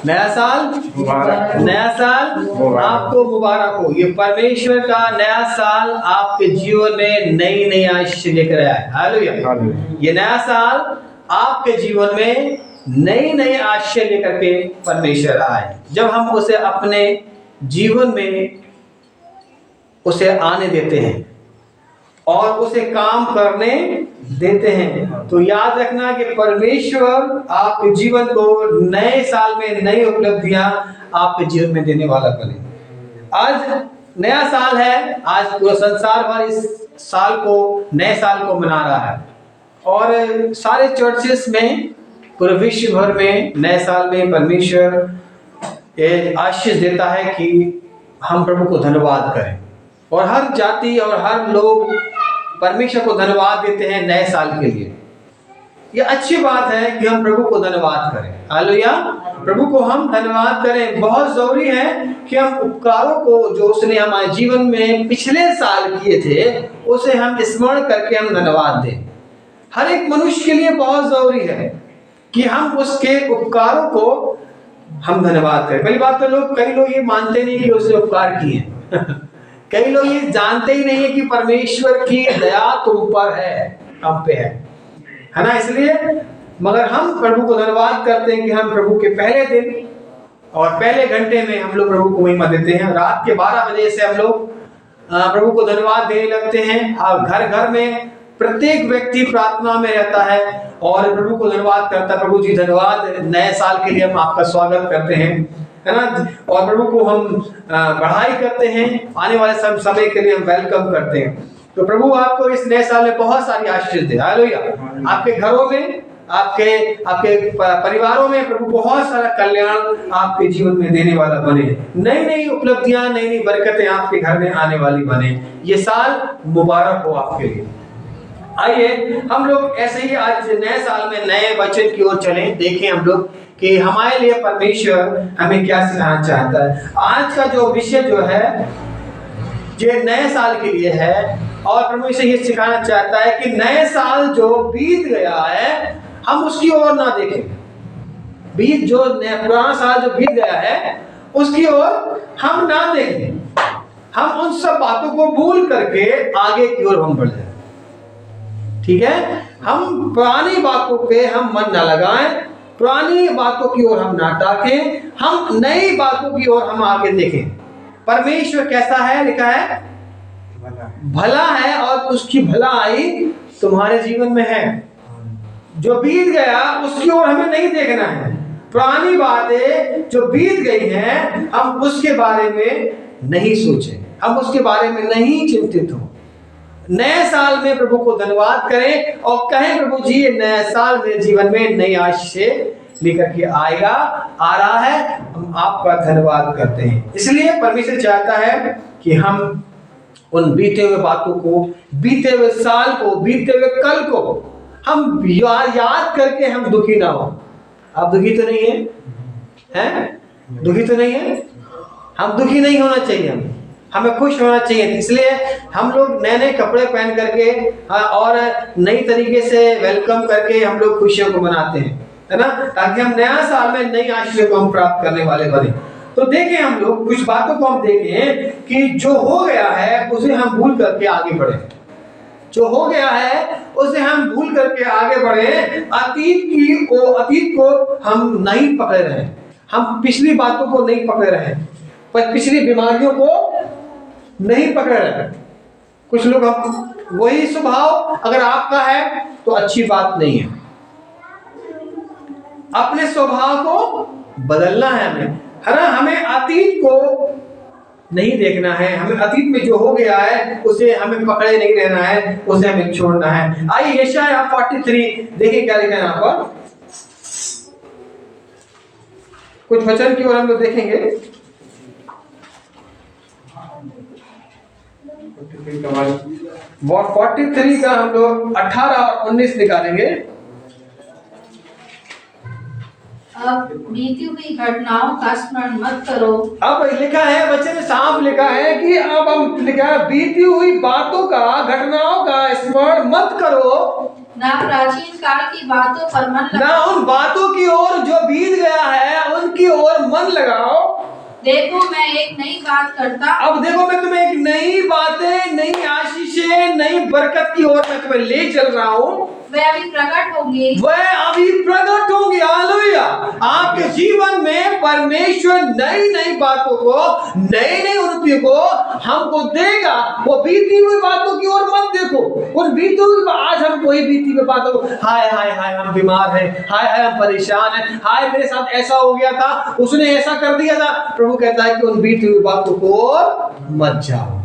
नया साल आपको मुबारक हो। ये परमेश्वर का नया साल आपके जीवन में नई नई आशीष लेकर आया है। हालेलुया। ये नया साल आपके जीवन में नई नई आशीष लेकर के परमेश्वर आए जब हम उसे अपने जीवन में उसे आने देते हैं और उसे काम करने देते हैं। तो याद रखना कि परमेश्वर आपके जीवन को नए साल में नई उपलब्धियां आपके जीवन में देने वाला बने। आज नया साल है, आज पूरा संसार भर इस साल को नए साल को मना रहा है और सारे चर्चेस में पूरे विश्व भर में नए साल में परमेश्वर ये आशीष देता है कि हम प्रभु को धन्यवाद करें और हर जाति और हर लोग परमेश्वर को धन्यवाद देते हैं नए साल के लिए। यह अच्छी बात है कि हम प्रभु को धन्यवाद करें। हालेलुया। प्रभु को हम धन्यवाद करें। बहुत जरूरी है कि हम उपकारों को जो उसने हमारे जीवन में पिछले साल किए थे उसे हम स्मरण करके हम धन्यवाद दें। हर एक मनुष्य के लिए बहुत जरूरी है कि हम उसके उपकारों को हम धन्यवाद करें। पहली बात तो कई लोग ये मानते नहीं कि उसने उपकार किए कई लोग ये जानते ही नहीं है कि परमेश्वर की दया तुम पर है, हम पे है ना। इसलिए मगर हम प्रभु को धन्यवाद करते हैं कि हम प्रभु के पहले दिन और पहले घंटे में हम लोग प्रभु को महिमा देते हैं। रात के 12 बजे से हम लोग प्रभु को धन्यवाद देने लगते हैं और घर घर में प्रत्येक व्यक्ति प्रार्थना में रहता है और प्रभु को धन्यवाद करता है। प्रभु जी धन्यवाद, नए साल के लिए हम आपका स्वागत करते हैं, है ना। और प्रभु को हम बढ़ाई करते हैं, आने वाले समय के लिए हम वेलकम करते हैं। तो प्रभु आपको इस नए साल में बहुत सारी आशीष दे। हालेलुया। आपके घरों में, आपके परिवारों में प्रभु बहुत सारा कल्याण आपके जीवन में देने वाला बने। नई नई उपलब्धियां, नई नई बरकतें आपके घर में आने वाली बने। ये साल मुबारक हो आपके लिए। आइए हम लोग ऐसे ही आज नए साल में नए वचन की ओर चलें। देखें हम लोग कि हमारे लिए परमेश्वर हमें क्या सिखाना चाहता है। आज का जो विषय जो है ये नए साल के लिए है और प्रभु इसे ये सिखाना चाहता है कि नए साल जो बीत गया है हम उसकी ओर ना देखें। पुराना साल जो बीत गया है उसकी ओर हम ना देखें। हम उन सब बातों को भूल करके आगे की ओर हम बढ़ जाए। ठीक है, हम पुरानी बातों पे हम मन ना लगाएं, पुरानी बातों की ओर हम ना ताकें, हम नई बातों की ओर हम आगे देखें। परमेश्वर कैसा है, लिखा है भला है और उसकी भलाई तुम्हारे जीवन में है। जो बीत गया उसकी ओर हमें नहीं देखना है। पुरानी बातें जो बीत गई हैं हम उसके बारे में नहीं सोचें, हम उसके बारे में नहीं चिंतित हो। नए साल में प्रभु को धन्यवाद करें और कहें प्रभु जी ये नए साल मेरे जीवन में नई आशीष लेकर के आएगा, आ रहा है, हम आपका धन्यवाद करते हैं। इसलिए परमेश्वर चाहता है कि हम उन बीते हुए बातों को, बीते हुए साल को, बीते हुए कल को हम याद करके हम दुखी ना हो। आप दुखी तो नहीं हैं? दुखी तो नहीं है? हम दुखी नहीं होना चाहिए, हमें खुश होना चाहिए। इसलिए हम लोग नए नए कपड़े पहन करके और नई तरीके से वेलकम करके हम लोग खुशियों को मनाते हैं, है ना, ताकि हम नया साल में नई आशीष को हम प्राप्त करने वाले बने। तो देखें हम लोग कुछ बातों को हम देखें कि जो हो गया है उसे हम भूल करके आगे बढ़े। जो हो गया है उसे हम भूल करके आगे बढ़े। अतीत को हम नहीं पकड़े रहे, हम पिछली बातों को नहीं पकड़े रहे, पर पिछली बीमारियों को नहीं पकड़े रहे। कुछ लोग हम वही स्वभाव अगर आपका है तो अच्छी बात नहीं है। अपने स्वभाव को बदलना है हमें, है ना। हमें अतीत को नहीं देखना है, हमें अतीत में जो हो गया है उसे हमें पकड़े नहीं रहना है, उसे हमें छोड़ना है। आइए यशायाह 43 देखिए क्या लिखा है यहाँ पर। कुछ वचन की ओर हम लोग देखेंगे। 43 का हम लोग 18 और 19 निकालेंगे। अब बीती हुई घटनाओं का स्मरण मत करो। अब लिखा है, बच्चे में साफ लिखा है कि अब हम लिखा है बीती हुई बातों का, घटनाओं का स्मरण मत करो, ना प्राचीन काल की बातों पर मन ना उन बातों की ओर जो बीत गया है उनकी ओर देखो मैं एक नई बात करता हूँ, अब देखो मैं तुम्हें एक नई बातें, नई आशीषें, नई बरकत की ओर मैं तुम्हें ले चल रहा हूँ। वह अभी प्रकट होंगे, वह अभी प्रकट होंगे। हालेलुया। आपके जीवन में परमेश्वर नई नई बातों को, नई नई उन्नति को हमको देगा। वो बीती हुई बातों की ओर मत देखो। उन बीती हुई, आज हम कोई बीती हुई बातों को, हाय हाय हाय हम बीमार हैं, हाय हाय हम परेशान हैं, हाय मेरे साथ ऐसा हो गया था, उसने ऐसा कर दिया था। प्रभु कहता है कि उन बीती हुई बातों को मत जाओ,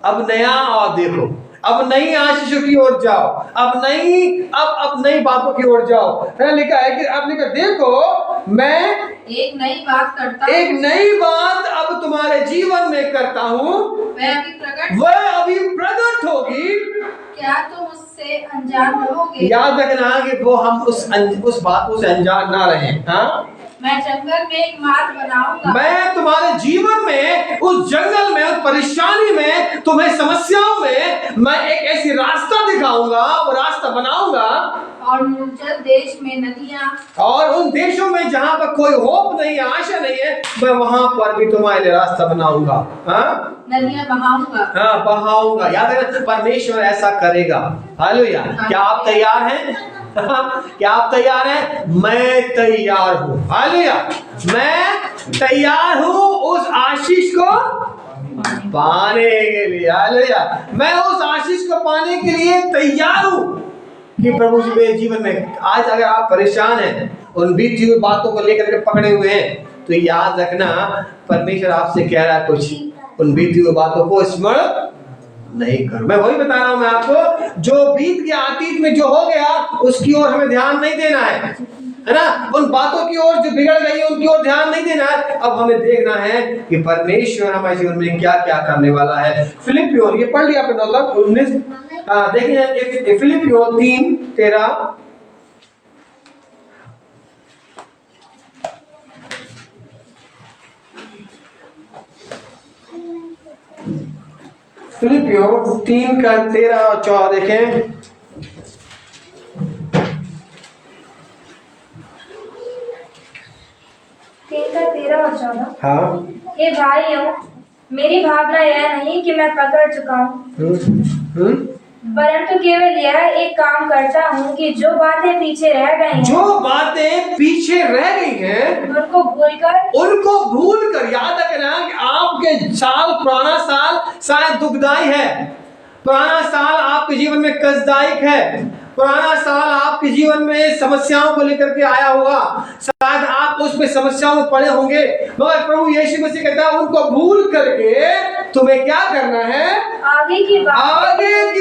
अब नया और देखो, अब नई आशीषों की ओर जाओ, अब नई बातों की ओर जाओ। है लिखा है कि आपने कहा देखो मैं एक नई बात करता हूँ, एक नई बात अब तुम्हारे जीवन में करता हूँ, वह अभी प्रकट होगी। क्या तुम उससे अनजान रहोगे? याद रखना कि वो हम उस बातों से अनजान ना रहे। हाँ, मैं जंगल में एक मार्ग बनाऊंगा, मैं तुम्हारे जीवन में, उस जंगल में, उस परेशानी में, तुम्हें समस्याओं में मैं एक ऐसी रास्ता दिखाऊंगा, वो रास्ता बनाऊंगा। और निर्जल देश में नदियां, और उन देशों में जहां पर कोई होप नहीं है, आशा नहीं है, मैं वहां पर भी तुम्हारे लिए रास्ता बनाऊंगा। हाँ, नदियां बहाऊंगा। हाँ, बहाऊंगा। याद रखना परमेश्वर ऐसा करेगा। हालेलुया। क्या आप तैयार हैं? क्या आप तैयार हैं? मैं तैयार हूं। हालेलुया। मैं तैयार हूं उस आशीष को पाने के लिए। हालेलुया। मैं उस आशीष को पाने के लिए तैयार हूं कि प्रभु जी मेरे जीवन में। आज अगर आप परेशान हैं, उन बीती हुई बातों को लेकर के पकड़े हुए हैं, तो याद रखना परमेश्वर आपसे कह रहा है कुछ, उन बीती हुई बातों को स्मरण नहीं करो। मैं वही बता रहा हूं मैं आपको, जो बीत गया, अतीत में जो हो गया, उसकी ओर हमें ध्यान नहीं देना है ना। उन बातों की ओर जो बिगड़ गई है, उनकी ओर ध्यान नहीं देना है। अब हमें देखना है कि परमेश्वर हमारे जीवन में क्या क्या करने वाला है। फिलिपियों, ये पढ़ लिया आपने 9-19, देखिए फिलिपियों 3:13। फिलिपियों 3:13 और 14 देखें। 3:13 और 14। हाँ, हे भाइयों, मेरी भावना यह नहीं कि मैं पकड़ चुका हूँ, परंतु केवल यह एक काम करता हूँ कि जो बातें पीछे रह गई हैं, जो बातें पीछे रह गई हैं, उनको भूलकर, याद रखना कि आपके पुराना साल शायद दुखदाई है, पुराना साल आपके जीवन में कष्टदायक है, पुराना साल आपके जीवन में समस्याओं को लेकर के आया होगा, शायद आप उसमें समस्याओं में पड़े होंगे, मगर प्रभु यीशु मसीह कहता है उनको भूल करके तुम्हें क्या करना है? आगे की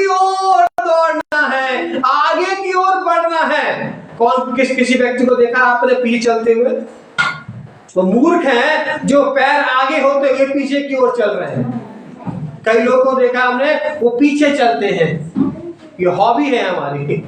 ओर दौड़ना है, आगे की ओर बढ़ना है। कौन किसी व्यक्ति को देखा आपने पीछे चलते हुए? वो मूर्ख है जो पैर आगे होते हुए पीछे की ओर चल रहे हैं। कई लोगों को देखा हमने, वो पीछे चलते हैं। ये हॉबी है हमारी,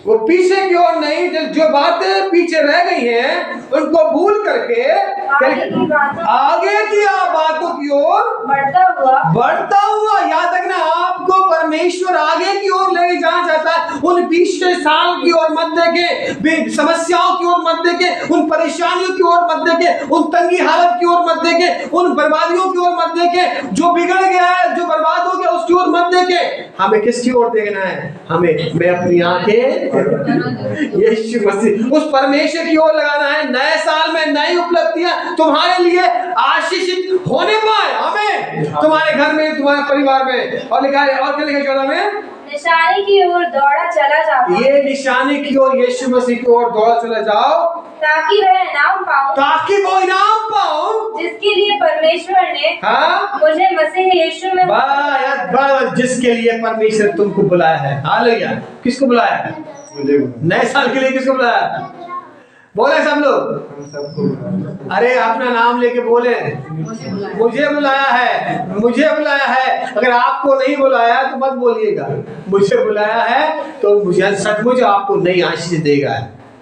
वो पीछे की ओर नहीं, जो बातें पीछे रह गई हैं उनको भूल करके आगे की बातों की ओर बढ़ता हुआ। याद रखना, आपको परमेश्वर आगे की ओर ले जाना चाहता है। उन पिछले साल की ओर मत देखे, समस्याओं की ओर मत देखे, उन परेशानियों की ओर मत देखे, उन तंगी हालत की ओर मत देखे, उन बर्बादियों की ओर मत देखे, जो बिगड़ गया है, जो बर्बाद हो गया उसकी ओर मत देखे। हमें किसकी ओर देखना है? मैं अपनी आंखें यीशु मसीह, उस परमेश्वर की ओर लगाना है। नए साल में नई उपलब्धियां तुम्हारे लिए आशीषित होने पाए। हमें तुम्हारे घर में, तुम्हारे परिवार में। और लिखा है, और क्या लिखा 14 में? निशानी की ओर दौड़ा चला जाओ। ये निशानी की ओर, यीशु मसीह की ओर दौड़ा चला जाओ, ताकि वह इनाम पाऊं जिसके लिए परमेश्वर ने मुझे मसीह यीशु में जिसके लिए परमेश्वर तुमको बुलाया है। हालेलुया। किसको बुलाया है? नए साल के लिए किसको बुलाया? बोले सब लोग, अरे अपना नाम लेके बोले, मुझे बुलाया है, मुझे बुलाया है। अगर आपको नहीं बुलाया तो मत बोलिएगा, मुझे बुलाया है तो मुझे सचमुच आपको नई आशीष देगा,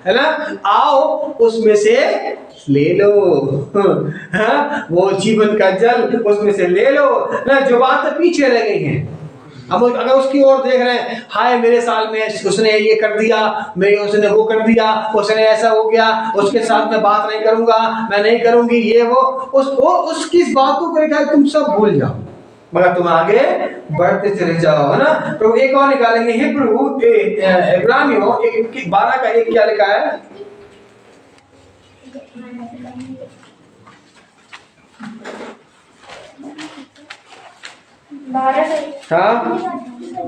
है ना। आओ उसमें से ले लो, हाँ? वो जीवन का जल उसमें से ले लो ना, जो बातें पीछे रह गई हैं। हम अगर उसकी ओर देख रहे हैं, हाय मेरे साल में उसने ये कर दिया, मेरे उसने वो कर दिया, उसने ऐसा हो गया, उसके साथ मैं बात नहीं करूंगा, मैं नहीं करूंगी ये वो उसकी बातों को लेकर तुम सब भूल जाओ, मगर तुम आगे बढ़ते चले जाओ, है ना। तो एक और निकालेंगे, हिब्रू इब्रानियों 12 का 1 क्या लिखा है? हाँ,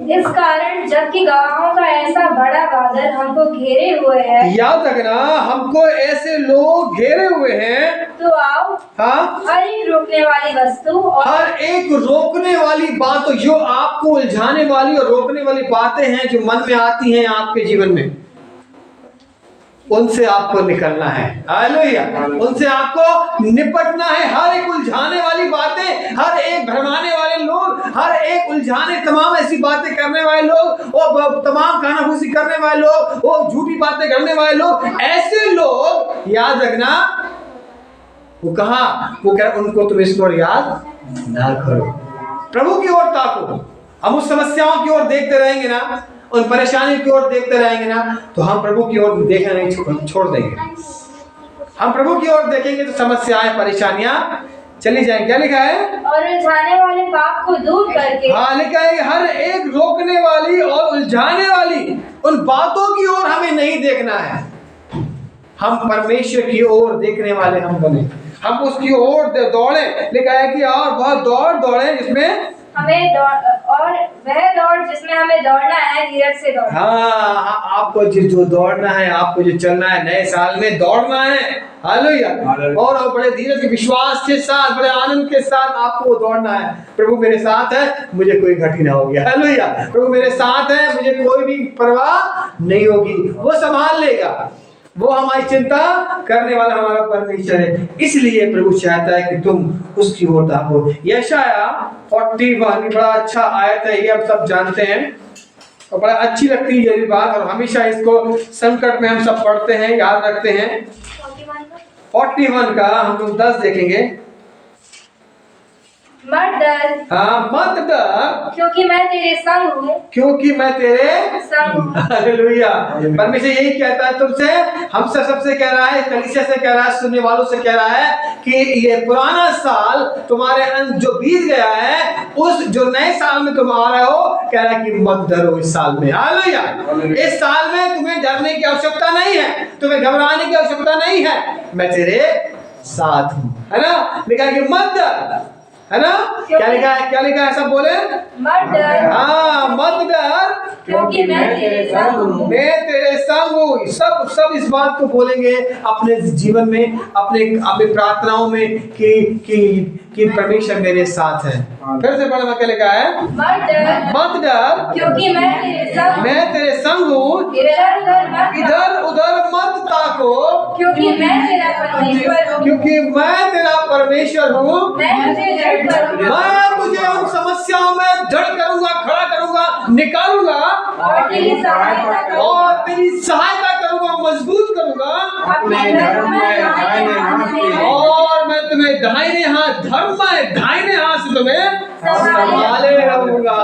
इस कारण जबकि गवाहों का ऐसा बड़ा बादल हमको घेरे हुए है, याद रखना, हमको ऐसे लोग घेरे हुए हैं, तो आओ हाँ, हर एक रोकने वाली वस्तु और हर एक रोकने वाली बात, जो आपको उलझाने वाली और रोकने वाली बातें हैं जो मन में आती हैं आपके जीवन में, उनसे आपको निकलना है। हालेलुया, उनसे आपको निपटना है। हर एक उलझाने वाली बातें, हर एक भरमाने वाले लोग, हर एक उलझाने, तमाम ऐसी बातें करने वाले लोग, वो तमाम कानाफूसी करने वाले लोग, वो झूठी बातें करने वाले लोग, ऐसे लोग याद रखना, वो कहा, वो कह उनको तुम इस पर याद ना करो, प्रभु की ओर ताको। हम उस समस्याओं की ओर देखते रहेंगे ना, उन परेशानी की ओर देखते रहेंगे ना, तो हम प्रभु की ओर देखना नहीं छोड़ देंगे। हम प्रभु की ओर देखेंगे तो समस्याएं, परेशानियां चली जाएंगी। क्या लिखा है? और उलझाने वाले पाप को दूर करके, हाँ, लिखा है हर एक रोकने वाली और उलझाने वाली उन बातों की ओर हमें नहीं देखना है। हम परमेश्वर की ओर देखने वाले हम बने, हम उसकी ओर दौड़े। लिखा है कि और बहुत दौड़े जिसमें हमें और वह दौड़ जिसमें हमें दौड़ना है, धीरज से दौड़ना। हाँ, आपको जो दौड़ना है, आपको जो चलना है, नए साल में दौड़ना है। हालेलुया, और बड़े धीरज के विश्वास के साथ, बड़े आनंद के साथ आपको दौड़ना है। प्रभु मेरे साथ है, मुझे कोई घटी ना होगी। हालेलुया, प्रभु मेरे साथ है, मुझे कोई भी परवाह नहीं होगी, वो संभाल लेगा, वो हमारी चिंता करने वाला हमारा परमेश्वर है। इसलिए प्रभु चाहता है कि तुम उसकी ओर ताको। यशाया 41 बड़ा अच्छा आयत है, ये हम सब जानते हैं और बड़ा अच्छी लगती है ये बात, और हमेशा इसको संकट में हम सब पढ़ते हैं, याद रखते हैं। 41 का हम लोग 10 देखेंगे। मत डर, हाँ, मत डर, क्योंकि मैं तेरे संग हूँ, क्योंकि मैं तेरे संग हूँ। हालेलुया, परमेश्वर यही कहता है तुमसे, हमसे, सबसे कह रहा है, कलीसिया से कह रहा है, सुनने वालों से कह रहा है कि ये पुराना साल तुम्हारे जो बीत गया है, उस जो नए साल में तुम आ रहे हो, कह रहा है कि मत डरो इस साल में। हालेलुया, इस साल में तुम्हें डरने की आवश्यकता नहीं है, तुम्हें घबराने की आवश्यकता नहीं है, मैं तेरे साथ हूँ, है ना। लिखा है कि मत डर, है ना। क्या लिखा है? क्या लिखा है? सब बोले, मत डर, हाँ, मत डर, क्योंकि मैं तेरे संग हूँ। मैं तेरे संग हूँ। सब इस बात को बोलेंगे अपने जीवन में, अपने प्रार्थनाओं में कि परमेश्वर मेरे साथ है। फिर से पढ़ना, क्या लिखा है? मत डर, क्योंकि मैं तेरे संग हूँ। इधर उधर मत ताको, क्योंकि मैं तेरा परमेश्वर हूँ। क्योंकि मैं तेरा परमेश्वर हूँ। मैं तुझे उन समस्याओं में जड़ करूंगा, खड़ा करूंगा, निकालूंगा और तेरी सहायता करूंगा, मजबूत करूंगा, अपने धर्म में और मैं तुम्हें दाहिने हाथ, धर्म में दाहिने हाथ से तुम्हें संभाले रहूंगा।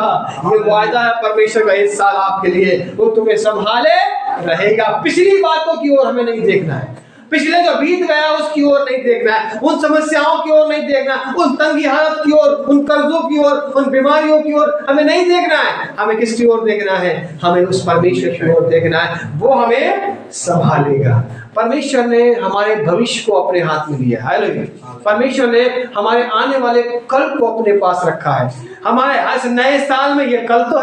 ये वायदा है परमेश्वर का इस साल आपके लिए, वो तुम्हें संभाले रहेगा। पिछली बातों की ओर हमें नहीं देखना है, पिछले जो बीत गया उसकी ओर नहीं देखना है, उन समस्याओं की ओर नहीं देखना, उन तंगी हालत की ओर, उन कर्जों की ओर, उन बीमारियों की ओर हमें नहीं देखना है। हमें किसकी ओर देखना है? हमें उस परमेश्वर की ओर देखना है, वो हमें संभालेगा। परमेश्वर ने हमारे भविष्य को अपने हाथ में लिया है। हालेलुया, परमेश्वर ने हमारे आने वाले कल को अपने पास रखा है। हमारे इस नए साल में ये कल तो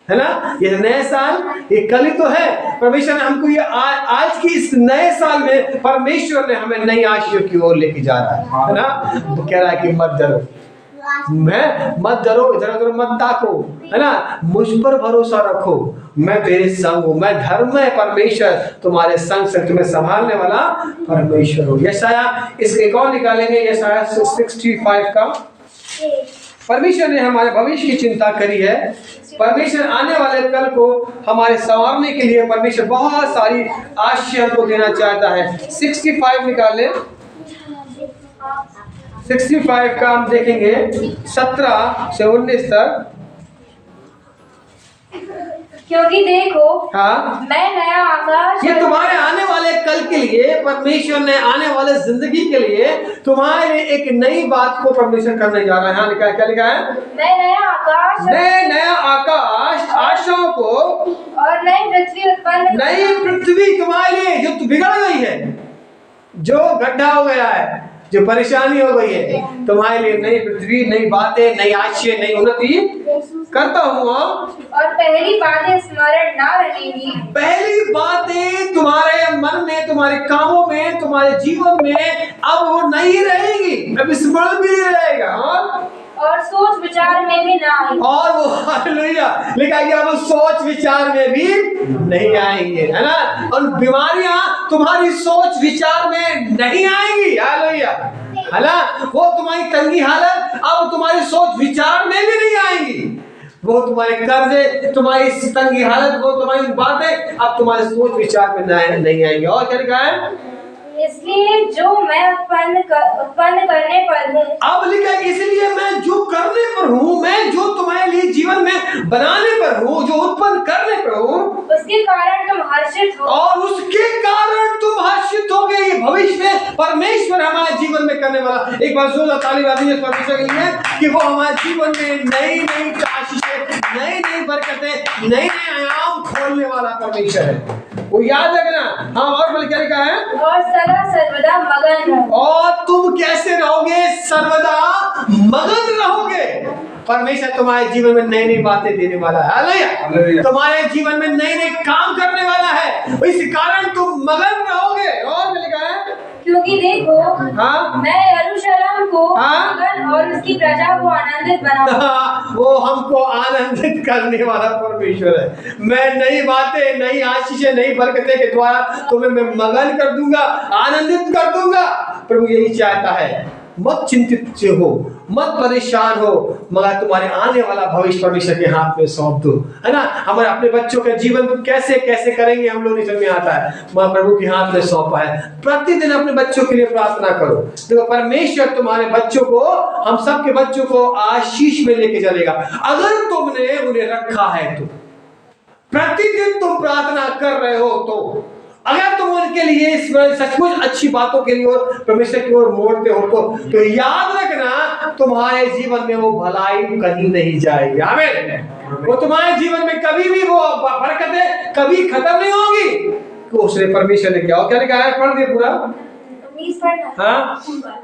है ना, ये नए साल, ये कल ही तो है। परमेश्वर ने हमको ये आज की इस नए साल में परमेश्वर ने हमें नई आशीषों की ओर लेके जा रहा है ना। तो कह रहा है कि मत डरो, मत डरो, इधर उधर मत ताको, है ना, मुझ पर भरोसा रखो, मैं तेरे संग हूँ, मैं धर्म में परमेश्वर तुम्हारे संग से तुम्हें संभालने वाला परमेश्वर हूँ। यशाया, इसके कौन निकालेंगे? यशाया 65 का। परमेश्वर ने हमारे भविष्य की चिंता करी है। परमेश्वर आने वाले कल को हमारे संवारने के लिए परमेश्वर बहुत सारी आशीष को देना चाहता है। 65 निकालें, 65 का हम देखेंगे 17 से 19 तक। क्योंकि देखो हाँ, मैं नया आकाश ये तुम्हारे आने वाले कल के लिए, परमेश्वर ने आने वाले जिंदगी के लिए तुम्हारे लिए एक नई बात को परमेश्वर करने जा रहा है। हाँ, लिखा है, क्या लिखा है? मैं नया आकाश नया आकाश, आशाओं को, और नई पृथ्वी उत्पन्न नई पृथ्वी तुम्हारे लिए जो बिगड़ गई है, जो गड्ढा हो गया है, जो परेशानी हो गई है, तुम्हारे लिए नई पृथ्वी, नई बातें, नई आशय, नई उन्नति करता हूँ। और पहली बातें स्मरण ना रहेंगी। पहली बातें तुम्हारे मन में, तुम्हारे कामों में, तुम्हारे जीवन में अब वो नहीं रहेगी, अब स्मरण भी नहीं रहेगा। और सोच विचार में भी ना आएगी। और वो हालेलुया लिखा गया, वो सोच विचार में भी नहीं आएंगे, है ना। और बीमारियां तुम्हारी सोच विचार में नहीं आएंगी, हालेलुया, है ना। वो तुम्हारी तंगी हालत अब तुम्हारी सोच विचार में भी नहीं आएंगी। वो तुम्हारे कर्जे, तुम्हारी तंगी हालत, वो तुम्हारी बातें अब तुम्हारे सोच विचार में नहीं आएंगे। और क्या लिखा है? इसलिए जो मैं उत्पन्न करने पर हूँ। अब लिखा है, इसलिए मैं जो करने पर हूँ, मैं जो तुम्हारे लिए जीवन में बनाने पर हूँ, जो उत्पन्न करने पर हूँ, उसके कारण तुम हर्षित हो। और उसके कारण तुम हर्षित हो गए। भविष्य में परमेश्वर हमारे जीवन में करने वाला, एक बार जोरदार ताली बजाइए परमेश्वर के लिए कि वो हमारे जीवन में नई नई आशीषें, नई नई बरकतें, नए नए आयाम खोलने वाला परमेश्वर है। वो याद रखना। हाँ, और बोल क्या लिखा है? और सदा सर्वदा मगन रहो। और तुम कैसे रहोगे? सर्वदा मगन रहोगे। परमेश्वर तुम्हारे जीवन में नई नई बातें देने वाला है, हालेलुया। तुम्हारे जीवन में नए नए काम करने वाला है, इस कारण तुम मगन रहोगे। और क्या लिखा है? क्योंकि देखो हाँ, मैं यरूशलेम को हाँ? मगन और उसकी प्रजा को आनंदित बनाऊंगा। वो हमको आनंदित करने वाला परमेश्वर है। मैं नई बातें, नई आशीषें, नई बरकतें के द्वारा तुम्हें मैं मगन कर दूंगा, आनंदित कर दूंगा। प्रभु यही चाहता है। मत चिंतित हो, मत परेशान हो, मगर तुम्हारे आने वाला भविष्य परमेश्वर के हाथ में सौंप दो, है ना। हमारे अपने बच्चों के जीवन को कैसे कैसे करेंगे हम लोग नहीं समझ में आता है, मगर प्रभु के हाथ में सौंपा है। प्रतिदिन अपने बच्चों के लिए प्रार्थना करो, देखो परमेश्वर तुम्हारे बच्चों को, हम सबके बच्चों को आशीष में लेके चलेगा, अगर तुमने उन्हें रखा है तो। प्रतिदिन तुम प्रार्थना कर रहे हो तो, अगर तुम उनके लिए सचमुच अच्छी बातों के लिए और परमेश्वर की ओर मोड़ते हो तो याद रखना तुम्हारे जीवन में वो भलाई कहीं नहीं जाएगी। आमीन। वो तुम्हारे जीवन में कभी भी वो बरकतें कभी खत्म नहीं होगी। तो उसने परमेश्वर ने क्या लिखा है? पढ़ दिया पूरा। हाँ?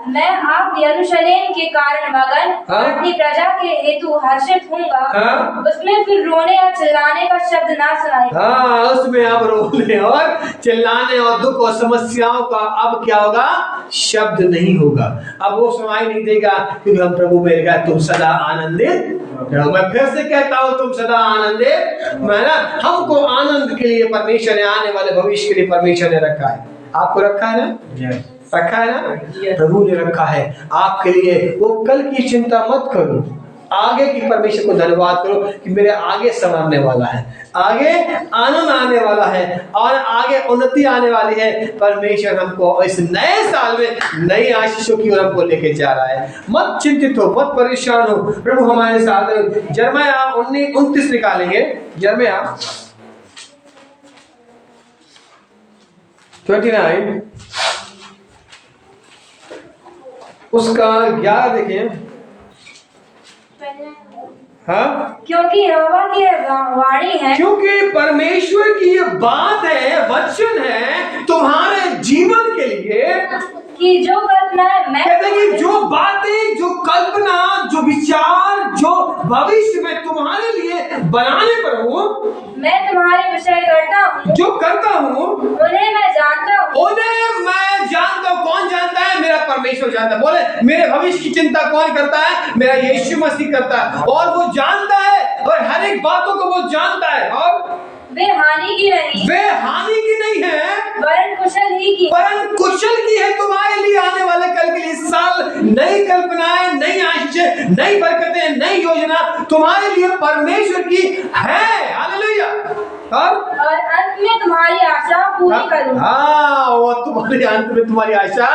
मैं आप यरूशलेम के कारण मगन और अपनी प्रजा के हेतु हर्षित होऊंगा। हाँ? उसमें फिर रोने और चिल्लाने का शब्द ना सुनाएगा। हाँ, उसमें अब रोने और चिल्लाने और दुख और समस्याओं का अब क्या होगा? शब्द नहीं होगा। अब वो सुनाई नहीं देगा, क्योंकि हम प्रभु में रहेगा। तुम सदा आनंदित रहो। मैं फिर से कहता हूँ, तुम सदा आनंदित, मैं ना, हमको आनंद के लिए परमेश्वर ने, आने वाले भविष्य के लिए परमेश्वर ने रखा है। आपको रखा है ना? रखा है ना? प्रभु ने रखा है आपके लिए। वो कल की चिंता मत करो, आगे की परमेश्वर को धन्यवाद करो कि मेरे आगे संवरने वाला है, आगे आनंद आने वाला है और आगे उन्नति आने वाली है। परमेश्वर हमको इस नए साल में नई आशीषों की ओर हमको लेके जा रहा है। मत चिंतित हो, मत परेशान हो, प्रभु हमारे साथ है। यिर्मयाह 29 निकालेंगे, यिर्मयाह 29 उसका 11 देखें। हाँ, क्योंकि यहोवा की वाणी है, क्योंकि परमेश्वर की ये बात है, वचन है तुम्हारे जीवन के लिए कि जो कल्पना मैं कहते हैं कि जो बातें, जो कल्पना, जो विचार, जो भविष्य में तुम्हारे लिए बनाने पर हूँ, मैं तुम्हारे विषय करता हूँ, जो करता हूँ, उन्हें मैं जानता हूँ। उन्हें मैं जानता हूँ। कौन जानता है? मेरा परमेश्वर जानता है। बोले, मेरे भविष्य की चिंता कौन करता है? मेरा यीशु मसीह करता है। और वो जानता है, और हर एक बातों को वो जानता है, और वे हानि की नहीं, वे हानि की नहीं है, वरन कुशल ही की, वरन कुशल की है। तुम्हारे लिए आने वाले कल के लिए साल, नई कल्पनाएं, नई आशीषें, नई बरकतें, नई योजना तुम्हारे लिए परमेश्वर की है। हालेलुया। और अंत में तुम्हारी आशा पूरी करूंगा। हाँ, वो अपने अंत में तुम्हारी आशा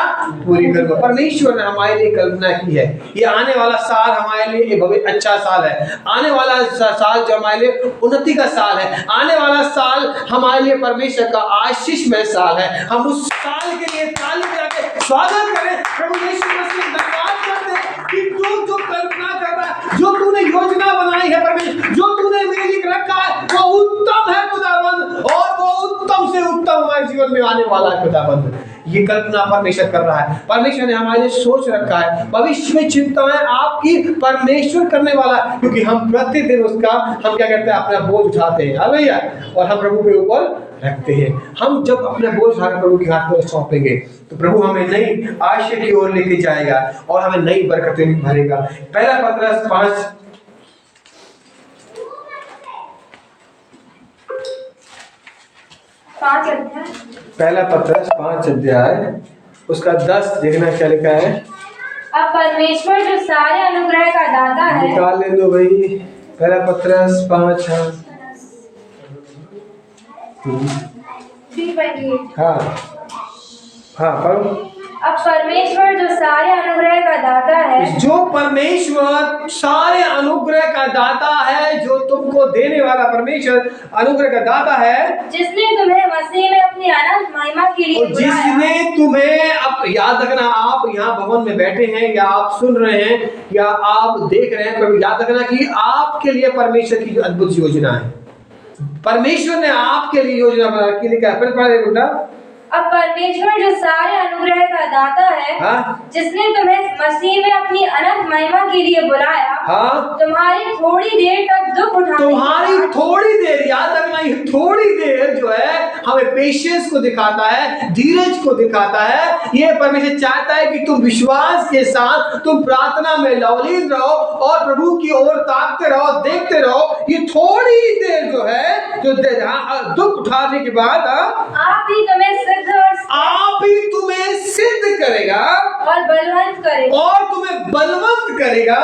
पूरी करूंगा। परमेश्वर ने हमारे लिए कल्पना की है, ये आने वाला साल हमारे लिए एक भविष्य अच्छा साल है, आने वाला साल जो हमारे लिए उन्नति का साल है, आने वाला साल हमारे लिए परमेश्वर का आशीषमय साल है। हम उस साल के लिए ताली बजा के स्वागत करें, प्रभु यीशु मसीह धन्यवाद करते हैं कि तू जो कल्पना कर रहा है, जो तूने योजना बनाई है परमेश्वर, जो तूने मेरे लिए रखा है, वो उत्तम है खुदाबंद, और वो उत्तम से उत्तम हमारे जीवन में आने वाला है खुदाबंद। ये कल्पना परमेश्वर कर रहा है, परमेश्वर ने हमारे लिए सोच रखा है, भविष्य में चिंताएं आपकी परमेश्वर करने वाला है, क्योंकि हम प्रतिदिन उसका हम क्या करते हैं, अपना बोझ उठाते हैं, हालेलुया, और हम प्रभु के ऊपर रखते हैं। हम जब अपने बोझ उठाकर प्रभु के हाथ में सौंपेंगे तो प्रभु हमें नई आशा की ओर लेके जाएगा और हमें नई बरकतें भरेगा। पहला पत्रस 5 अध्याय उसका 10 देखना क्या लिखा है। अब परमेश्वर जो सारे अनुग्रह का दाता है, निकाल ले दो भाई, पहला पत्रस 5 हाँ पढ़ो। अब परमेश्वर जो सारे अनुग्रह का दाता है, जो परमेश्वर सारे अनुग्रह का दाता है, जो तुमको देने वाला परमेश्वर अनुग्रह का दाता है, जिसने तुम्हें मसीह में अपनी अनंत महिमा के लिए बुलाया, जिसने तुम्हें, अब याद रखना, आप यहाँ भवन में बैठे हैं या आप सुन रहे हैं या आप देख रहे हैं, पर याद रखना कि आपके लिए परमेश्वर की अद्भुत योजना है। परमेश्वर ने आपके लिए योजना बना के लिखा है। फिर पढ़े बेटा। अब परमेश्वर जो सारे अनुग्रह का दाता है, जिसने तुम्हें मसीह में अपनी अनंत महिमा के लिए बुलाया, तुम्हारी थोड़ी देर तक दुख उठाने, तुम्हारी थोड़ी देर, याद रखना ये थोड़ी देर जो है हमें पेशेंस को दिखाता है, धीरज को दिखाता है। ये परमेश्वर चाहता है कि तुम विश्वास के साथ तुम प्रार्थना में लवलीन रहो और प्रभु की ओर ताकते रहो, देखते रहो। ये थोड़ी देर जो है, जो दुख उठाने के बाद आप ही तुम्हें सिद्ध करेगा और बलवंत करेगा, और तुम्हें बलवंत करेगा।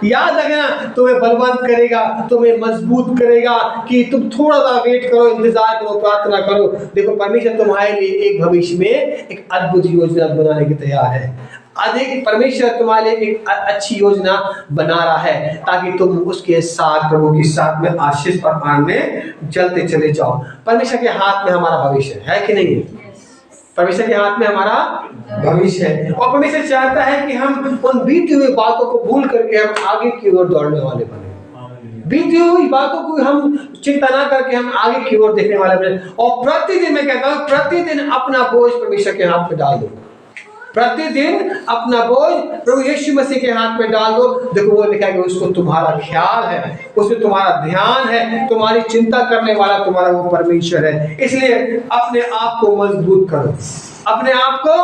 याद रखना, तुम्हें बलवंत करेगा, तुम्हें मजबूत करेगा कि तुम थोड़ा सा वेट करो, इंतजार करो, प्रार्थना करो। देखो परमेश्वर तुम्हारे लिए एक भविष्य में एक अद्भुत योजना बनाने के तैयार है। अधिक परमेश्वर तुम्हारे लिए एक अच्छी योजना बना रहा है ताकि तुम उसके साथ, प्रभु के साथ में आशीष और आनंद में चलते चले जाओ। परमेश्वर के हाथ में हमारा भविष्य है कि नहीं है? परमेश्वर के हाथ में हमारा भविष्य है, और परमेश्वर चाहता है कि हम उन बीती हुई बातों को भूल करके हम आगे की ओर दौड़ने वाले बने। बीती हुई बातों को हम चिंता ना करके हम आगे की ओर देखने वाले बने। और प्रतिदिन मैं कहता हूँ, प्रतिदिन अपना बोझ परमेश्वर के हाथ में डाल दो। प्रतिदिन अपना बोझ प्रभु यीशु मसीह के हाथ में डाल दो। देखो वो लिखा है कि उसको तुम्हारा ख्याल है, उसमें तुम्हारा ध्यान है, तुम्हारी चिंता करने वाला तुम्हारा वो परमेश्वर है। इसलिए अपने आप को मजबूत करो, अपने आप को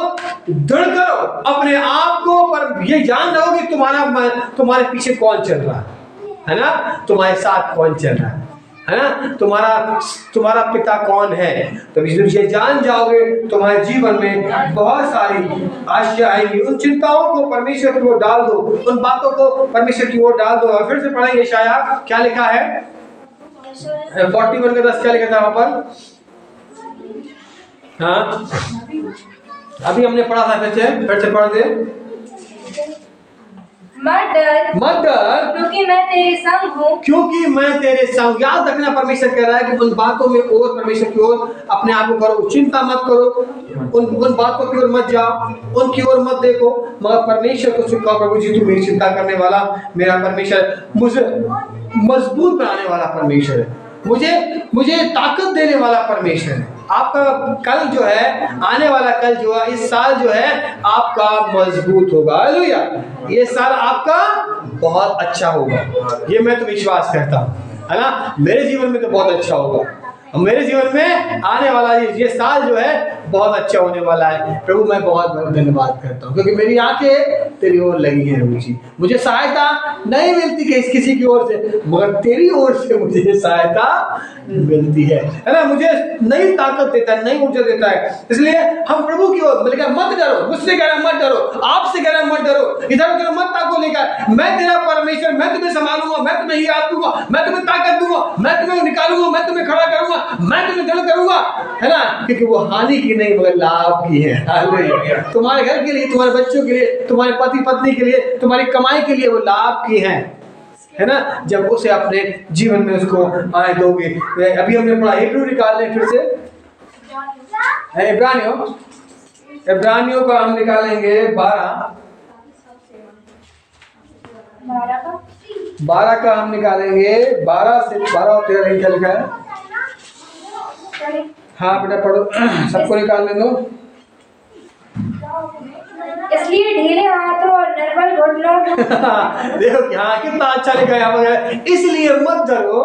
दृढ़ करो, अपने आप को पर ये जान रहो कि तुम्हारे पीछे कौन चल रहा है ना, तुम्हारे साथ कौन चल रहा है ना, तुम्हारा पिता कौन है। तो ये जान जाओगे, तुम्हारे जीवन में बहुत सारी आशा आएंगी। उन चिंताओं को परमेश्वर की ओर डाल दो, उन बातों को परमेश्वर की ओर डाल दो। और फिर से पढ़ेंगे यशाया, क्या लिखा है 41 का 10, क्या लिखा था वहां पर? हाँ अभी हमने पढ़ा था, फिर से पढ़ दे। मत डर, क्योंकि मैं तेरे संग हूँ, क्योंकि मैं तेरे संग। याद रखना, परमेश्वर कह रहा है कि उन बातों में और परमेश्वर की ओर अपने आप को करो, चिंता मत करो, उन बातों की ओर मत जाओ, उनकी ओर मत देखो, मगर परमेश्वर को स्वीकार, प्रभु जी तू मेरी चिंता करने वाला मेरा परमेश्वर, मुझे मजबूत बनाने वाला परमेश्वर है, मुझे ताकत देने वाला परमेश्वर है। आपका कल जो है, आने वाला कल जो है, इस साल जो है आपका मजबूत होगा। हालेलुया, ये साल आपका बहुत अच्छा होगा, ये मैं तो विश्वास करता हूँ, है ना। मेरे जीवन में तो बहुत अच्छा होगा, मेरे जीवन में आने वाला ये साल जो है बहुत अच्छा होने वाला है। प्रभु मैं बहुत बहुत धन्यवाद करता हूँ, क्योंकि मेरी आंखें तेरी ओर लगी है प्रभु जी। मुझे सहायता नहीं मिलती किसी की ओर से, मगर तेरी ओर से मुझे सहायता मिलती है ना। मुझे नई ताकत देता है, नई ऊर्जा देता है। इसलिए हम प्रभु की ओर मत डरो, मुझसे कह रहा मत डरो, आपसे कह रहा मत डरो, इधर उधर मत ताको लेकर। मैं तेरा परमेश्वर, मैं तुम्हें संभालूंगा, मैं तुम्हें हियात दूंगा, मैं तुम्हें ताकत दूंगा, मैं तुम्हें निकालूंगा, मैं तुम्हें खड़ा करूंगा, मैं तुम्हें दृढ़ करूंगा, है ना, क्योंकि वो हानि की नहीं मगर लाभ की है। हालेलुया। तुम्हारे घर के लिए, तुम्हारे बच्चों के लिए, तुम्हारे पति पत्नी के लिए, तुम्हारी कमाई के लिए वो लाभ की है ना, जब उसे अपने जीवन में उसको आने दोगे। अभी हमने पढ़ा, हिब्रू निकाल लें फिर से, इब्रानियों का हम निकालेंगे 12 का हम निकालेंगे 12 से 12 और 13 नहीं लिखा है। हाँ बेटा पढ़ो, सबको निकालने दो। इसलिए ढीले हाथों और निर्बल घुटनों देखो हाँ कितना अच्छा लिखा है यहाँ पर, इसलिए मत डरो,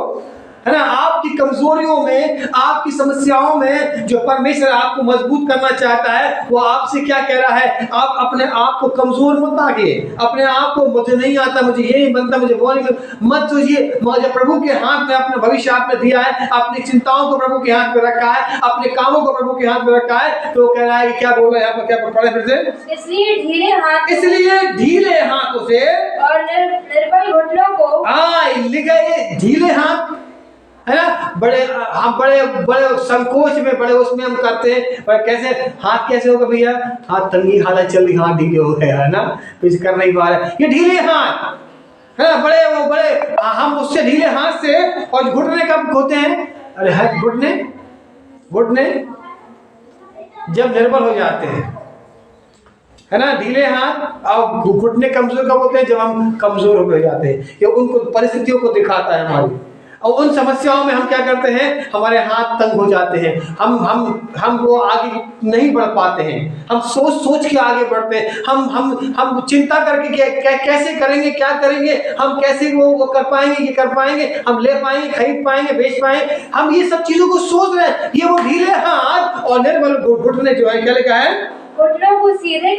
है ना। आपकी कमजोरियों में, आपकी समस्याओं में जो परमेश्वर आपको मजबूत करना चाहता है, वो आपसे क्या कह रहा है, आप अपने आप को कमजोर मत आगे, अपने आप को मुझे नहीं आता, मुझे ये नहीं बनता, मुझे वो नहीं, मत सोचिए। मुझे प्रभु के हाथ में अपना भविष्य आपने दिया है, अपनी चिंताओं को प्रभु के हाथ में रखा है, अपने कामों को प्रभु के हाथ में रखा है। तो कह रहा है कि क्या बोल रहा है यहाँ पर, क्या पढ़े फिर से, इसलिए ढीले हाथों से और निर्बल घुटनों को, हाँ लिखे ढीले हाथ, है ना। हम बड़े संकोच में, बड़े उसमें हम करते हैं, पर कैसे हाथ कैसे होगा भैया, हाथ तंगी हालत चल रही, हाथ ढीले हो गए, है ना, कुछ कर नहीं पा रहे, ये ढीले हाथ है ना। बड़े हम उससे ढीले हाथ से, और घुटने कब होते हैं, अरे है घुटने जब निर्बल हो जाते हैं, है ना। ढीले हाथ और घुटने कमजोर कब होते हैं, जब हम कमजोर हो जाते हैं, ये उनको परिस्थितियों को दिखाता है हमारी। और उन समस्याओं में हम क्या करते हैं, हमारे हाथ तंग हो जाते हैं, हम वो आगे नहीं बढ़ पाते हैं, हम सोच के आगे बढ़ते हैं, हम चिंता करके कैसे करेंगे, क्या करेंगे, हम कैसे वो कर पाएंगे, ये कर पाएंगे, हम ले पाएंगे, खरीद पाएंगे, बेच पाएंगे, हम ये सब चीजों को सोच रहे हैं। ये वो ढीले हाथ और निर्बल घुटने जो है, क्या लिखा है, घुटनों को सीधे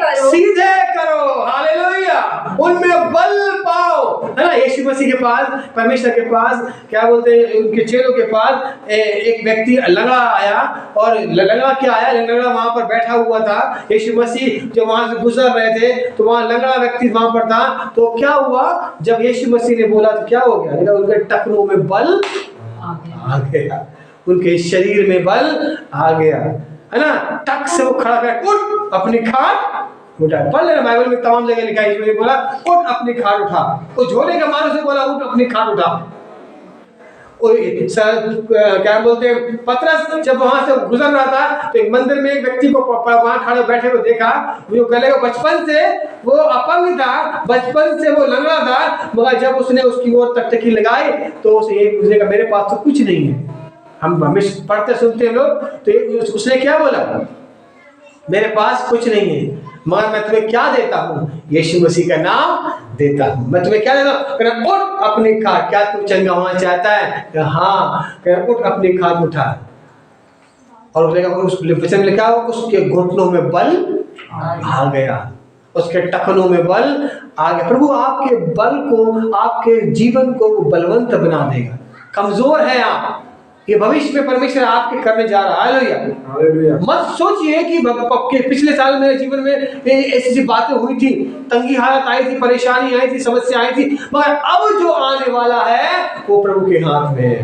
करो, हालेलुया, उनमें बल पाओ, है ना। यीशु मसीह के पास, परमेश्वर के पास, क्या बोलते हैं, उनके चेलों के पास एक व्यक्ति लंगड़ा आया, और लंगड़ा क्या आया, लंगड़ा वहां पर बैठा हुआ था। यीशु मसीह जब वहां से गुजर रहे थे, तो वहां लंगड़ा व्यक्ति वहां पर था। तो क्या हुआ, जब यीशु मसीह ने बोला तो क्या हो गया, उनके टखनों में बल आ गया, उनके शरीर में बल आ गया, है ना। टक से वो खड़ा कर, उठ अपनी खाट उठा। पढ़ लेना, बाइबल में तमाम जगह लिखा है, इसमें बोला उठ अपनी खाट उठा, वो झोले का मानो से बोला उठ अपनी खाट उठा। क्या बोलते हैं, पतरस जब वहां से गुजर रहा था, तो एक मंदिर में एक व्यक्ति को वहां खड़े बैठे को देखा, वो गले को बचपन से वो अपंग था, बचपन से वो लंगड़ा था, मगर जब उसने उसकी ओर टकटकी लगाई, तो उसे कहा मेरे पास तो कुछ नहीं है। हम हमेशा पढ़ते सुनते हैं लोग, तो उसने क्या बोला, मेरे पास कुछ नहीं है, मगर मैं तुम्हें क्या देता हूँ, यीशु मसीह का नाम देता हूँ, मैं तुम्हें क्या देता हूँ, उठ अपनी खाट। क्या तू चंगा होना चाहता है, हाँ, उठ अपनी खाट उठा। और उस वचन में लिखा, उसके घुटनों में बल आ गया, उसके टखनों में बल आ गया। प्रभु आपके बल को, आपके जीवन को बलवंत बना देगा। कमजोर है आप, ये भविष्य में परमेश्वर आपके करने जा रहा है। हालेलुया। मत सोचिए कि पिछले साल मेरे जीवन में ऐसी बातें हुई थी, तंगी हालत आई थी, परेशानी आई थी, समस्या आई थी, मगर अब जो आने वाला है वो प्रभु के हाथ में है,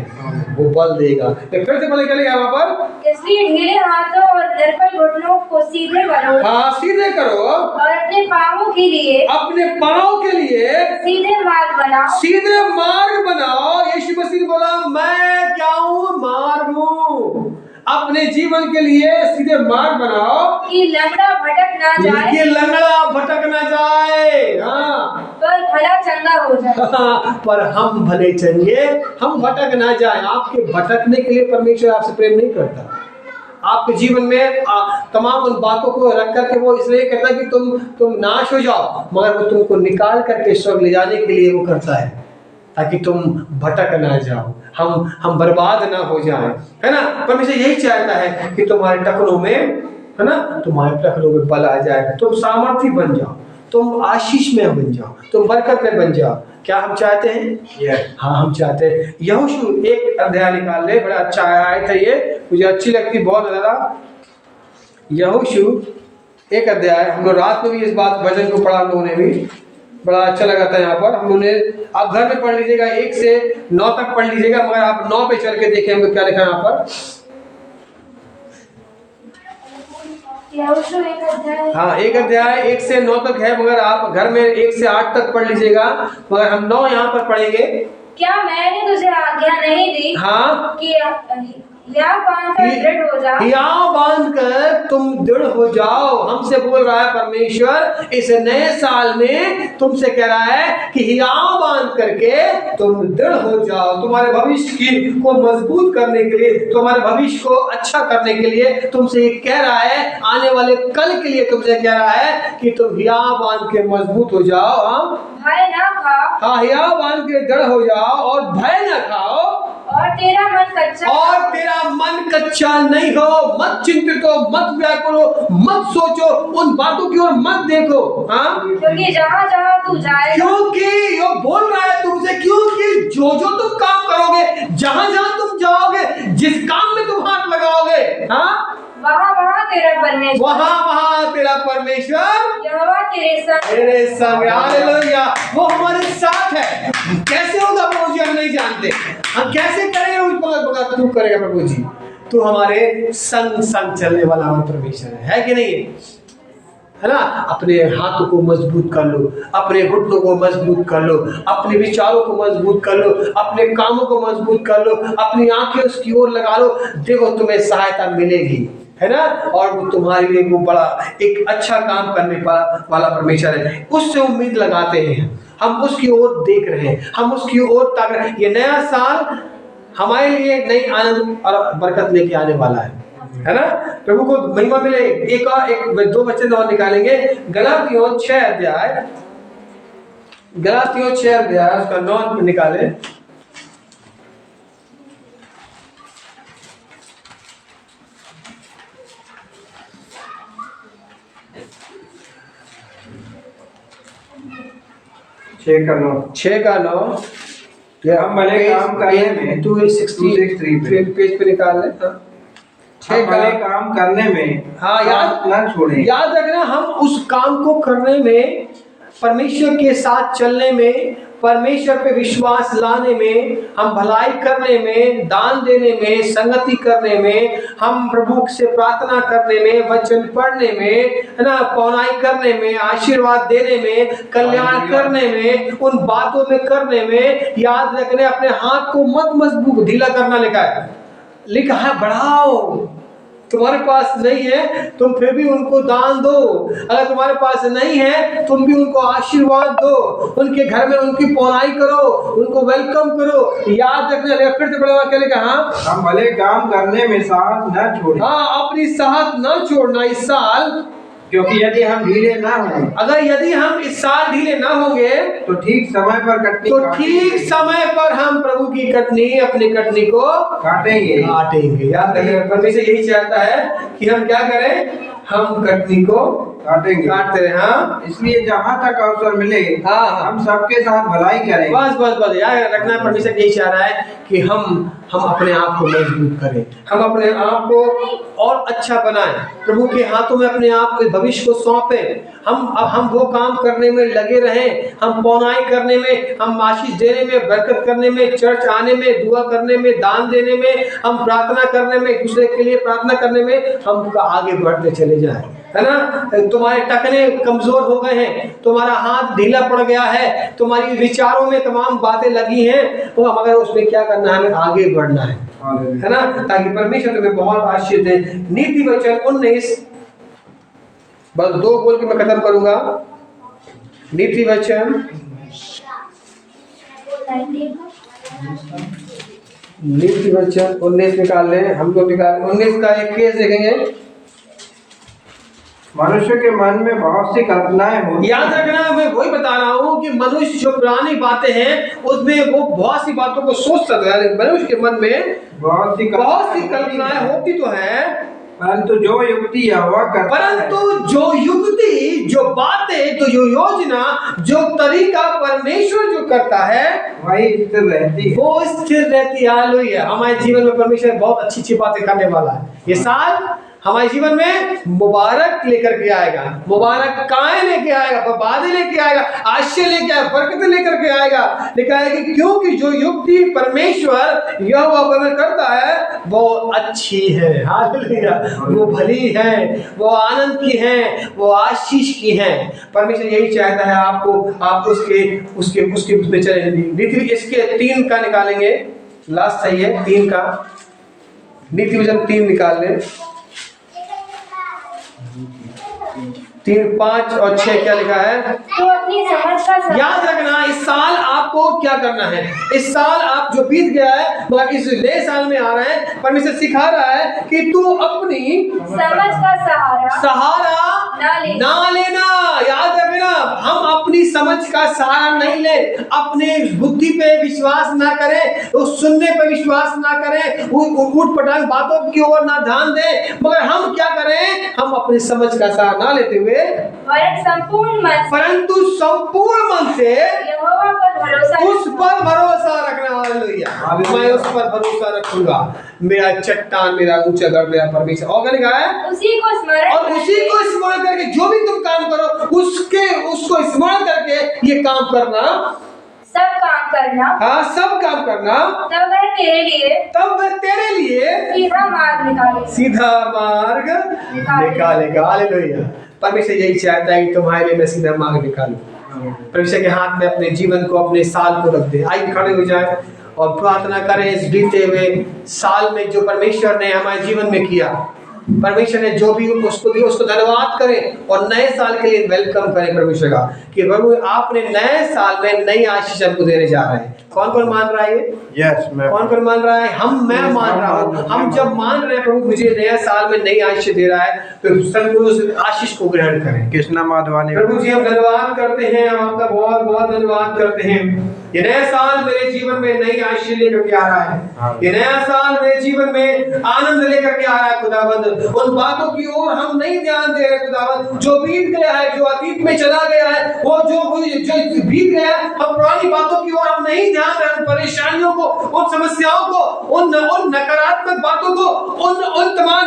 वो बल देगा। फिर से बोले क्या वहां पर, इसलिए ढीले हाथों और निर्बल घुटनों को सीधे करो, हाँ सीधे करो, और अपने पांवों के लिए सीधे मार्ग बनाओ। यीशु मसीह ने बोला, मैं क्या हूँ, मार्ग हूँ। अपने जीवन के लिए सीधे मार्ग बनाओ कि लंगड़ा भटक ना जाए, हाँ, पर भला चंगा हो जाए। पर हम भले चंगे, हम भटक ना जाए। आपके भटकने के लिए परमेश्वर आपसे प्रेम नहीं करता। आपके जीवन में तमाम उन बातों को रख करके वो इसलिए करता है कि तुम नाश हो जाओ, मगर वो तुमको निकाल करके स्वर्ग ले जाने के लिए वो करता है, ताकि तुम भटक ना जाओ, हम बर्बाद ना हो जाएं, है ना। परमेश्वर यही चाहता है कि तुम्हारे टखनों में, है ना, तुम्हारे टखनों में बल आ जाए, तुम सामर्थी बन जाओ, तुम आशीष में बन जाओ, तुम बरकत में बन जाओ। क्या हम चाहते हैं? हाँ, हम चाहते हैं। यहोशू 1 अध्याय निकाल ले, बड़ा अच्छा आयत है ये, मुझे अच्छी लगती बहुत ज्यादा। यहोशू 1 अध्याय, हम लोग रात में भी इस बात भजन को पढ़ा, हम लोगों ने भी बड़ा अच्छा लगा था। यहाँ पर हम लोगों ने, आप घर में पढ़ लीजिएगा, 1 से 9 तक पढ़ लीजिएगा, मगर आप 9 पे चल के देखें हम क्या लिखा है यहाँ पर। यहोशू 1 अध्याय। हाँ, 1 अध्याय 1 से 9 तक है, मगर आप घर में 1 से 8 तक पढ़ लीजिएगा, मगर हम 9 यहाँ पर पढ़ेंगे। क्या मैंने तुझे आज्ञा नहीं दी हाँ, कि हियाव बांधकर दृढ़ हो जा। हियाव बांधकर तुम दृढ़ हो जाओ। हमसे बोल रहा है परमेश्वर इस नए साल में, तुमसे कह रहा है कि हियाव बांध करके तुम दृढ़ हो जाओ। तुम्हारे भविष्य की को मजबूत करने के लिए, तुम्हारे भविष्य को अच्छा करने के लिए तुमसे कह रहा है, आने वाले कल के लिए तुमसे कह रहा है कि तुम हियाव बांध के मजबूत हो जाओ। भय ना खाओ। हाँ, हियाव बांध के दृढ़ हो जाओ और भय ना खाओ। और तेरा मन कच्चा नहीं हो। मत चिंतित हो, मत व्याकुल हो, मत सोचो, उन बातों की ओर मत देखो। हाँ, क्योंकि जहाँ जहाँ तू जाएगा, क्योंकि ये बोल रहा है तुमसे, क्योंकि जो तुम काम करोगे, जहाँ जहाँ तुम जाओगे, जिस काम में तुम हाथ लगाओगे, हाँ, वहाँ तेरा परमेश्वर, वहाँ तेरा परमेश्वर यहोवा तेरे संग। हालेलुया, वो हमारे साथ है। कैसे होगा प्रभु जी, हम नहीं जानते। हम कैसे करेंगे, तू करेगा प्रभु जी। तू हमारे संग चलने वाला हमारा परमेश्वर है कि नहीं है ना। अपने हाथों को मजबूत कर लो, अपने घुटनों को मजबूत कर लो, अपने विचारों को मजबूत कर लो, अपने कामों को मजबूत कर लो, अपनी आंखें उसकी ओर लगा लो। देखो तुम्हें सहायता मिलेगी, है ना। और वो तुम्हारे लिए वो बड़ा एक अच्छा काम करने वाला परमेश्वर है। उससे उम्मीद लगाते हैं, हम उसकी ओर देख रहे हैं, हम उसकी ओर ताक रहे हैं। ये नया साल हमारे लिए नई आनंद और बरकत लेके आने वाला है ना। प्रभु को महिमा मिले। एक 2 वचन और निकालेंगे। गलातियों 6 अध्याय, गलातियों 6 अध्याय उसका 9 निकाले। छह का नौ। हम भले काम करने में 263 पेज पे निकाल ले। हम भले काम करने में हाँ याद ना छोड़े। याद रखना, हम उस काम को करने में, परमेश्वर के साथ चलने में, परमेश्वर पे विश्वास लाने में, हम भलाई करने में, दान देने में, संगति करने में, हम प्रभु से प्रार्थना करने में, वचन पढ़ने में, है ना, पौनाई करने में, आशीर्वाद देने में, कल्याण करने में, उन बातों में करने में, याद रखने अपने हाथ को मत मजबूत ढीला करना लिखा है बढ़ाओ। तुम्हारे पास नहीं है तुम फिर भी उनको दान दो। अगर तुम्हारे पास नहीं है तुम भी उनको आशीर्वाद दो, उनके घर में उनकी पौनाई करो, उनको वेलकम करो। याद रखना, फिर से बड़ा वाक्य लिखा, हाँ, हम भले काम करने में साथ न छोड़े। हाँ, अपनी साथ न छोड़ना इस साल, क्योंकि यदि हम ढीले ना हों, अगर यदि हम इस साल ढीले ना होंगे तो ठीक समय पर कटनी, तो ठीक समय पर हम प्रभु की कटनी, अपनी कटनी को काटेंगे। याद रखिए, परमेश्वर यही चाहता है कि हम क्या करें, हम कटनी को काटते रहे। हाँ, इसलिए जहाँ तक अवसर मिले हाँ, हम सबके साथ भलाई करें। बस याद रखना, परमेश्वर यही चाह रहा है कि हम अपने आप को मजबूत करें, हम अपने आप को और अच्छा बनाएं, प्रभु के हाथों में अपने आप के भविष्य को सौंपें। हम वो काम करने में लगे रहें, हम पौनाई करने में, हम आशीष देने में, बरकत करने में, चर्च आने में, दुआ करने में, दान देने में, हम प्रार्थना करने में, एक दूसरे के लिए प्रार्थना करने में हम आगे बढ़ते चले जाएं, है ना। तुम्हारे टखने कमजोर हो गए हैं, तुम्हारा हाथ ढीला पड़ गया है, तुम्हारी विचारों में तमाम बातें लगी हैं, तो मगर उसमें क्या करना है, हमें आगे बढ़ना है ना, ताकि परमेश्वर तुम्हें बहुत आशीष दे। नीति वचन 19, बस 2 बोल के मैं खत्म करूंगा। नीति वचन 19 निकाल लें, हम लोग निकाल 19 का एक केस देखेंगे। मनुष्य के मन में बहुत सी कल्पनाएं होती। याद रखना, मैं वही बता रहा हूँ कि मनुष्य जो पुरानी बातें हैं उसमें वो बहुत सी बातों को सोच सकता है। मनुष्य के मन में बहुत सी कल्पनाएं होती तो है, परंतु जो युक्ति यहोवा करता है, परंतु जो युक्ति, जो बातें, तो जो योजना, जो तरीका परमेश्वर जो करता है वही स्थिर रहती है, वो स्थिर रहती है। हालेलुया। हमारे जीवन में परमेश्वर बहुत अच्छी अच्छी बातें करने वाला है। ये साल हमारे जीवन में मुबारक लेकर के आएगा, मुबारक कायें लेके आएगा, बर्बादी लेके आएगा, आश्चर्य लेके आएगा, बरकत लेकर के आएगा। लिखा है कि क्योंकि जो युक्ति परमेश्वर यहोवा पर करता है वो अच्छी है, हालेलुया, वो भली है, वो आनंद की है, वो आशीष की है। परमेश्वर यही चाहता है आपको, आप उसके उसमें चले। नीति इसके 3 का निकालेंगे, लास्ट है ये 3 का, नीति वचन 3 निकाल लें। 3, 5 और 6 क्या लिखा है? तो अपनी समझ का याद रखना, इस साल आपको क्या करना है। इस साल आप जो बीत गया है मगर इस नए साल में आ रहे हैं, परमेश्वर सिखा रहा है कि तू अपनी समझ का सहारा ना लेना। याद रखना, हम अपनी समझ का सहारा नहीं ले, अपने बुद्धि पे विश्वास ना करें, उस सुनने पे विश्वास ना करें, उठ पटांग बातों की ओर ना ध्यान दें, मगर हम क्या करें, हम अपनी समझ का सहारा ना लेते हुए परंतु संपूर्ण मन से उस पर भरोसा रखना। हालेलुया, मैं उस पर भरोसा रखूंगा, मेरा चट्टान, मेरा ऊंचा गढ़, मेरा परमेश्वर। और क्या लिखा है? उसी को स्मरण करके जो भी तुम काम करो उसको स्मरण करके ये काम करना, सब काम करना। हाँ, सब काम करना, तब वह तेरे लिए सीधा मार्ग निकालेगा। हालेलुया, परमेश्वर यही चाहता है कि तुम्हारे लिए मैं सीधा मार्ग निकालूं। परमेश्वर के हाथ में अपने जीवन को, अपने साल को रख दे। आइए खड़े हो जाए और प्रार्थना करें इस बीते हुए साल में जो परमेश्वर ने हमारे जीवन में किया, परमेश्वर ने जो भी उसको दिया उसको धन्यवाद करें और नए साल के लिए वेलकम करें परमेश्वर का कि प्रभु आपने नए साल में नई आशीष हमको देने जा रहे हैं। कौन कौन मान रहा है ये? यस, कौन कौन मान रहा है? मैं मान रहा हूँ। हम जब मान रहे हैं प्रभु मुझे नया साल में नई आशीष दे रहा है, तो सचमुच उस आशीष को ग्रहण करें। कृष्णा माधवानी प्रभु जी हम धन्यवाद करते हैं, हम आपका बहुत बहुत धन्यवाद करते हैं। ये नया साल मेरे जीवन में नई आशीष लेकर के आ रहा है। ये नया साल मेरे जीवन में आनंद लेकर के आ रहा है खुदावंद। उन बातों की ओर हम नहीं ध्यान दे रहे खुदावंद, जो बीत गया है, जो अतीत में चला गया है, वो जो बीत गया है, हम पुरानी बातों की ओर हम नहीं ध्यान दे रहे। परेशानियों को, उन समस्याओं को, उन नकारात्मक बातों को, उन तमाम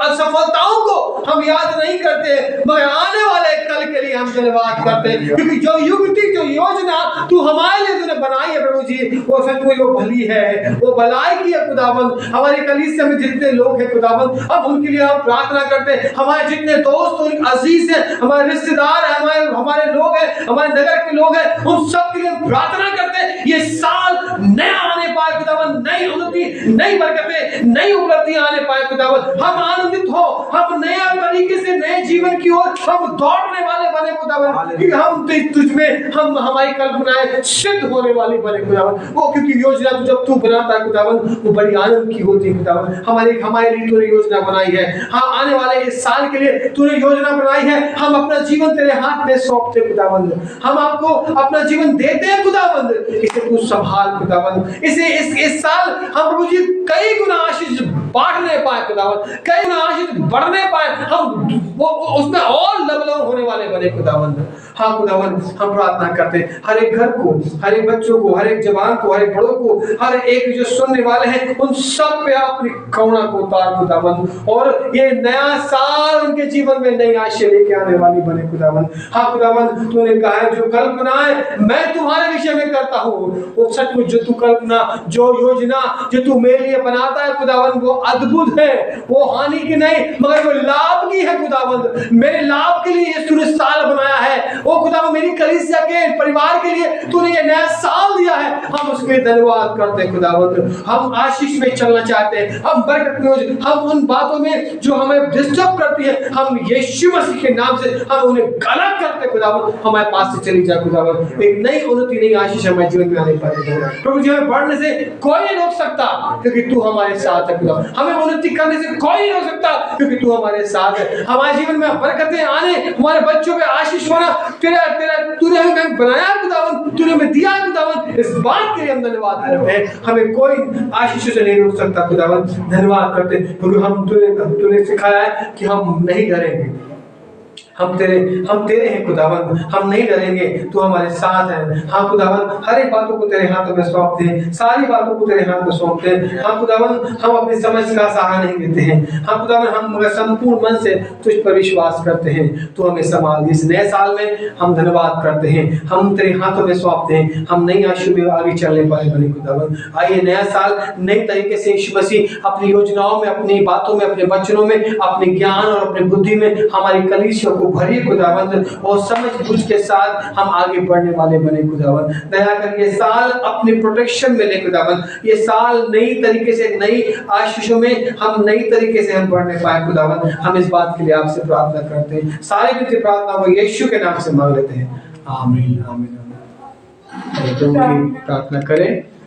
असफलताओं को हम याद नहीं करते, मगर आने वाले कल के लिए हम धन्यवाद करते हैं, क्योंकि जो युक्ति, जो योजना तू हमारे लिए तूने बनाई है प्रभु जी, वो सचमुच वो भली है, वो भलाई की है खुदावंद। हमारी कलीसिया में जितने लोग हैं खुदावंद, अब उनके लिए हम प्रार्थना करते हैं। हमारे जितने दोस्त अजीज हैं, हमारे रिश्तेदार हैं, हमारे लोग हैं, हमारे नगर के लोग हैं, उन सब के लिए प्रार्थना करते हैं ये साल नया आने पाए खुदावंद, नई उन्नति, नई बरकतें, नई उपलब्धियां आने पाए खुदावंद। हम आनंदित हो, हम नया तरीके से नए जीवन की ओर हम दौड़ने वाले बने खुदावंद, क्योंकि हम तुझ में हम हमारी कल्पनाएं सिद्ध होने वाली बने खुदावंद। वो क्योंकि योजना जब तू बनाता है खुदावंद वो बड़ी आनंद की होती है खुदावंद। हमारे लिए तूने योजना बनाई है। हाँ, आने वाले इस साल के लिए तूने योजना बनाई है। हम अपना जीवन तेरे हाथ में सौंपते खुदावंद, हम आपको अपना जीवन देते हैं खुदावंद, इसे तू संभाल खुदावंद। इस साल हम प्रभु जी कई गुना आशीष बांटने पाए खुदावंद, कई गुना आशीष बढ़ने पाए, हम वो उसमें और लबलव होने वाले बने खुदावंद। हाँ खुदावंद, हम प्रार्थना करते हैं हर एक घर को, हर एक बच्चों को, हर एक जवान को, हर एक बड़ों को, हर एक जो सुनने वाले हैं उन सब पे अपनी करुणा को उतार खुदावंद, और ये नया साल उनके जीवन में नई आशीष लेके आने वाली बने खुदावंद। हाँ खुदावंद, तूने कहा है जो कल्पनाएं मैं तुम्हारे विषय में करता हूँ, वो सचमुच जो तू कल्पना, जो योजना जो तू मेरे लिए बनाता है खुदावंद, वो अद्भुत है, वो हानि की नहीं मगर वो लाभ की है खुदावंद। मेरे लाभ के लिए तूने साल बनाया है, वो खुदावंद मेरी कलीसिया के परिवार के लिए तूने ये नया साल दिया है, हम उसके लिए धन्यवाद करते हैं खुदावंद। हम आशीष में चलना चाहते हैं, हम बरकत में, हम उन बातों में जो हमें डिस्टर्ब करती है, हम यीशु मसीह के नाम से हम उन्हें गलत करते हैं खुदावंद। हमारे पास से चली जाए खुदावंद, एक नई उन्नति, नई आशीष हमारे जीवन में आने पाए प्रभु जी। हमें बढ़ने से कोई नहीं रोक सकता क्योंकि तू हमारे साथ है खुदावंद। हमें उन्नति करने से कोई नहीं रोक सकता क्योंकि तू हमारे साथ है। हमारे जीवन में बरकतें आने, हमारे बच्चों पे आशीष होना, तूने हमें बनाया खुदावंद, तूने हमें दिया खुदावंद, इस बात के लिए हम धन्यवाद करते हैं। हमें कोई आशीष से नहीं रोक सकता खुदावंद, धन्यवाद करते हैं क्योंकि हम तूने सिखाया है कि हम नहीं डरेंगे, हम तेरे हैं खुदावन, हम नहीं डरेंगे, तू हमारे साथ है। हाँ खुदावन, हर एक बातों को तेरे हाथों में सौंपते हैं, सारी बातों को तेरे हाथ में सौंपते हैं। हाँ खुदावन, हम अपनी समझ का सहारा नहीं लेते हैं। हाँ खुदावन, हम मगर संपूर्ण मन से तुझ पर विश्वास करते हैं, तू हमें संभाल। इस नए साल में हम धन्यवाद करते हैं, हम तेरे हाथों में सौंपते हैं, हम नई आशु में आगे चलने वाले बने खुदावन। आइए नया साल नई तरीके से यीशु मसीह अपनी योजनाओं में, अपनी बातों में, अपने वचनों में, अपने ज्ञान और अपने बुद्धि में हमारी कलीसिया को भरिए खुदावंद, और समझ बूझ के साथ हम आगे बढ़ने वाले बने खुदावंद। दया कर ये साल अपने प्रोटेक्शन में ले खुदावंद, ये साल नई तरीके से, नई आशीषों में हम नई तरीके से हम बढ़ने पाए खुदावंद। हम इस बात के लिए आपसे प्रार्थना करते हैं, सारी विनती प्रार्थना को यीशु के नाम से मांग लेते हैं, आमीन आमीन। तुम की प्रार्थना करें।